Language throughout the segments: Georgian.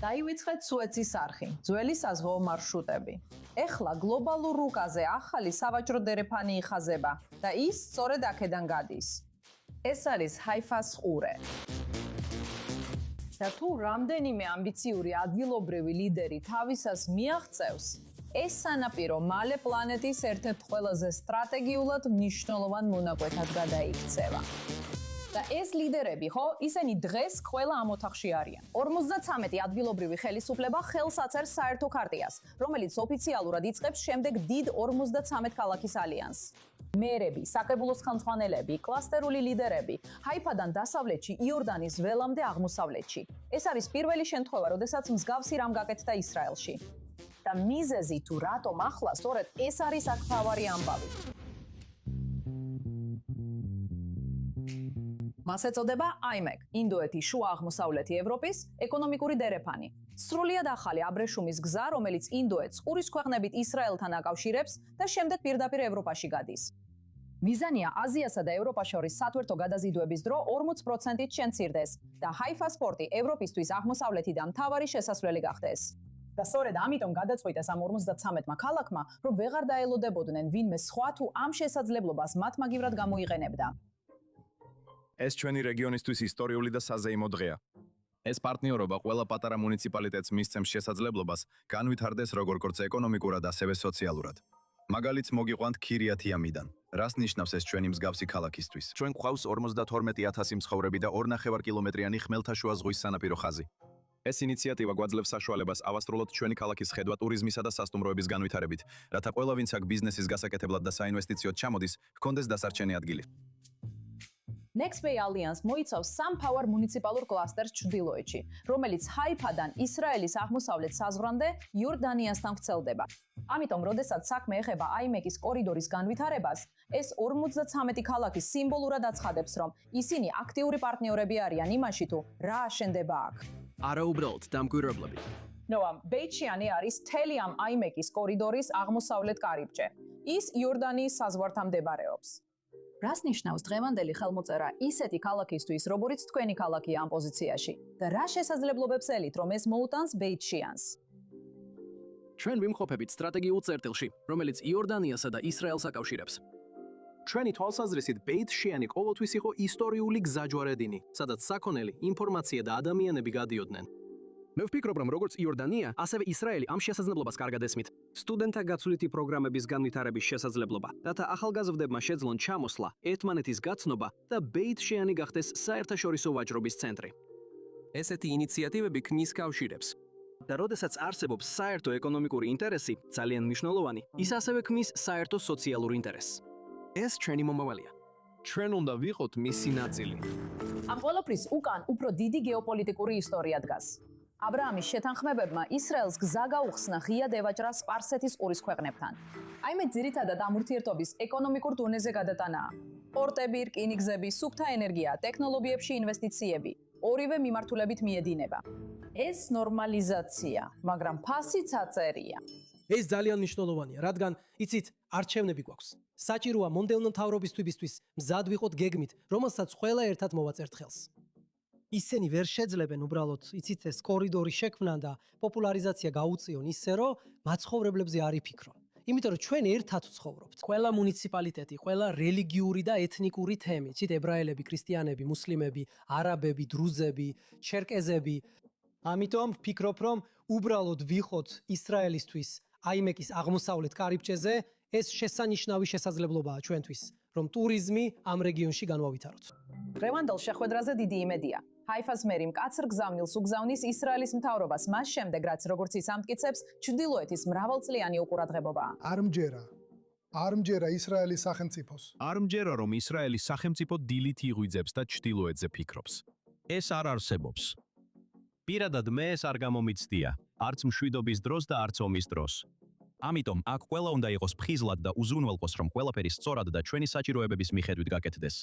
დაივიწყეთ სუეცის არხი, ძველი საზღვაო მარშრუტები. ეხლა გლობალურ რუკაზე ახალი სავაჭრო დერეფანი იხაზება და ის სწორედ აქედან გადის. ეს არის ჰაიფას ყურე. და თუ რამდენიმე ამბიციური ადგილობრივი ლიდერი თავისას მიაღწევს, ეს სანაპირო მალე პლანეტის ერთ-ერთ ყველაზე სტრატეგიულად მნიშვნელოვან მონაკვეთად გადაიქცევა. და ეს ლიდერები, ხო, ისინი დღეს ყველა ამ ოთახში არიან. 53 ადგილობრივი ხელისუფლება ხელს აწერს საერთო ქარტიას, რომელიც ოფიციალურად იწყებს შემდეგ დიდ 53 ქალაქის ალიანსს. მერები, საკრებულოს ხელმძღვანელები, კლასტერული ლიდერები, ჰაიფადან დასავლეთში, იორდანის ველამდე აღმოსავლეთში. ეს არის პირველი შემთხვევა, როდესაც მსგავსი რამ გაკეთდა ისრაელში. და მიზეზი თუ რატომ ახლა სწორედ ეს არის აქ მთავარი ამბავი. მას ეწოდება IMEC, ინდოეთის შუა აღმოსავლეთი ევროპის ეკონომიკური დერეფანი. სრულიად ახალი აბრეშუმის გზა, რომელიც ინდოეთს ყურის ქვეყნებით ისრაელთან აკავშირებს და შემდეგ პირდაპირ ევროპაში გადის. მიზანია აზიასა და ევროპას შორის სათვერთო გადაზიდვების დრო 40%-ით შემცირდეს და ჰაიფას პორტი ევროპისთვის აღმოსავლეთიდან მთავარი შესასვლელი გახდეს. და სწორედ ამიტომ გადაწყვიტეს ამ 53-მა ქალაქმა, რომ ვეღარ დაელოდებოდნენ ვინმე სხვა თუ ამ შესაძლებლობას მათ მაგივრად გამოიყენებდა. ეს ჩვენი რეგიონისთვის ისტორიული და საზეიმო დღეა. ეს პარტნიორობა ყველა პატარა მუნიციპალიტეტს მისცემს შესაძლებლობას განვითარდეს როგორც ეკონომიკურად, ასევე სოციალურად. მაგალითს მოგიყვანთ ქირიათ-იამიდან. რას ნიშნავს ეს ჩვენი მსგავსი ქალაქისთვის? ჩვენ გვყავს 52,000 მცხოვრები და 2,5 კილომეტრიანი ხმელთაშუა ზღვის სანაპირო ხაზი. ეს ინიციატივა გვაძლევს საშუალებას ავასრულოთ ჩვენი ქალაქის ხედვა ტურიზმისა და სასტუმროების განვითარებით, რათა ყველა ვინც აქ ბიზნესის გასაკეთებლად და საინვესტიციოდ ჩამოდის, ჰქონდეს დასარჩენი ადგილი. Nextbay Alliance მოიცავს SunPower მუნიციპალურ კლასტერს ჩრდილოეთში, რომელიც ჰაიფადან ისრაელის აღმოსავლეთ საზღვრამდე იორდანიასთან ვრცელდება. ამიტომ, როდესაც საქმე ეხება IMEC-ის კორიდორის განვითარებას, ეს 53 ქალაქი სიმბოლურად აცხადებს, რომ ისინი აქტიური პარტნიორები არიან იმაში, თუ რა აშენდება აქ. არა უბრალოდ დამკვირვებლები. ბეიტ-შეანი არის მთელი ამ IMEC-ის კორიდორის აღმოსავლეთ კარიბჭე. ის იორდანიის საზღვართან მდებარეობს. რას ნიშნავს დღევანდელი ხელმოწერა ისეთი ქალაქისთვის, როგორც თქვენი ქალაქია ამ პოზიციაში და რა შესაძლებლობებს ელით, რომ ეს მოუტანს ბეიტ-შეანს? ჩვენ ვიმყოფებით სტრატეგიულ წერტილში, რომელიც იორდანიასა და ისრაელს აკავშირებს. ჩვენი თვალსაზრისით ბეიტ-შეანი ყოველთვის იყო ისტორიული გზაჯვარედინი, სადაც საქონელი, ინფორმაცია და ადამიანები გადიოდნენ. მე ვფიქრობ, რომ როგორც იორდანია, ასევე ისრაელი ამ შესაძლებლობას კარგად ესმით. სტუდენტთა გაცვლითი პროგრამების განვითარების შესაძლებლობა, რათა ახალგაზრდებმა შეძლონ ჩამოსვლა, ერთმანეთის გაცნობა და ბეიტ-შეანი გახდეს საერთაშორისო ვაჭრობის ცენტრი. ესეთი ინიციატივები ქმნის კავშირებს. და როდესაც არსებობს საერთო ეკონომიკური ინტერესი, ძალიან მნიშვნელოვანი, ის ასევე ქმნის საერთო სოციალურ ინტერესს. ეს ჩვენი მომავალია. ჩვენ უნდა ვიყოთ მისი ნაწილი. ამ ყველაფრის უკან უფრო დიდი გეოპოლიტიკური ისტორია დგას. აბრაამის შეთანხმებებმა ისრაელს გზა გაუხსნა ღიად ევაჭრა სპარსეთის ყურის ქვეყნებთან. IMEC ძირითადად ამ ურთიერთობის ეკონომიკურ დონეზე გადატანაა. პორტები, რკინიგზები, სუფთა ენერგია, ტექნოლოგიებში ინვესტიციები, ორივე მიმართულებით მიედინება. ეს ნორმალიზაცია, მაგრამ ფასიც აწერია. ეს ძალიან მნიშვნელოვანია, რადგან იცით, არჩევნები გვაქვს. საჭიროა მომდევნო მთავრობისთვის მზად ვიყოთ გეგმით, რომელსაც ყველა ერთად მოვაწერთ ხელს. ისინი ვერ შეძლებენ უბრალოდ იცით ეს კორიდორი შექმნა და პოპულარიზაცია გაუწიონ ისე, რომ მაცხოვრებლებზე არ იფიქრონ. იმიტომ რომ ჩვენ ერთად ვცხოვრობთ. ყველა მუნიციპალიტეტი, ყველა რელიგიური და ეთნიკური თემი, იცით, ებრაელები, ქრისტიანები, მუსლიმები, არაბები, დრუზები, ჩერკეზები. ამიტომ ვფიქრობ, რომ უბრალოდ ვიყოთ ისრაელისთვის IMEC-ის აღმოსავლეთ კარიბჭეზე, ეს შესანიშნავი შესაძლებლობაა ჩვენთვის, რომ ტურიზმი ამ რეგიონში განვავითაროთ. დღევანდელ შეხვედრაზე დიდი იმედია. ჰაიფას მერი მკაცრ გზავნილს უგზავნის ისრაელის მთავრობას მას შემდეგ, რაც როგორც ის ამტკიცებს, ჩრდილოეთის მრავალწლიანი უყურადღებობაა. არ მჯერა ისრაელის სახელმწიფოს. არ მჯერა, რომ ისრაელის სახელმწიფო დილით იღვიძებს და ჩრდილოეთზე ფიქრობს. ეს არ არსებობს. პირადად მე ეს არ გამომიცდია, არც მშვიდობის დროს და არც ომის დროს. ამიტომ აქ ყველა უნდა იყოს ფხიზლად და უზრუნველყოს, რომ ყველაფერი სწორად და ჩვენი საჭიროებების მიხედვით გაკეთდეს.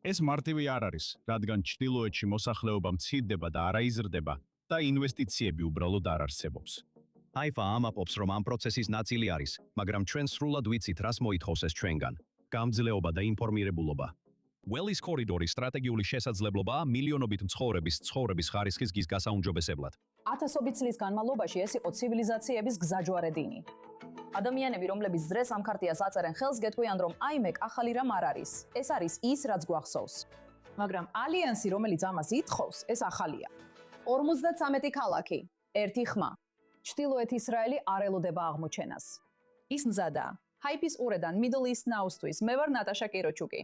ეს მარტივი არ არის, რადგან ჩრდილოეთში მოსახლეობა მცირდება და არაიზრდება და ინვესტიციები უბრალოდ არ არსებობს. ჰაიფა ამაყობს, რომ ამ პროცესის ნაწილი არის, მაგრამ ჩვენ სრულად ვიცით, რას მოითხოვს ეს ჩვენგან. გამძლეობა და ინფორმირებულობა. ველის კორიდორი სტრატეგიული შესაძლებლობაა მილიონობით მცხოვრების ცხოვრების ხარისხის გასაუმჯობესებლად. ათასობით წლის განმავლობაში ეს იყო ცივილიზაციების გზაჯვარედინი. ადამიანები, რომლებიც დღეს ამ ქარტიას აწერენ ხელს, გეტყვიან, რომ აიმეკ ახალი რამ არ არის. ეს არის ის, რაც გვახსოვს. მაგრამ ალიანსი, რომელიც ამას ითხოვს, ეს ახალია. 53 ქალაქი, ერთი ხმა. ჩრდილოეთ ისრაელი არ ელოდება აღმოჩენას. ის მზადაა. Hype-ის ყურედან Middle East Now-სთვის მე ვარ ნატაშა კიროჩუკი.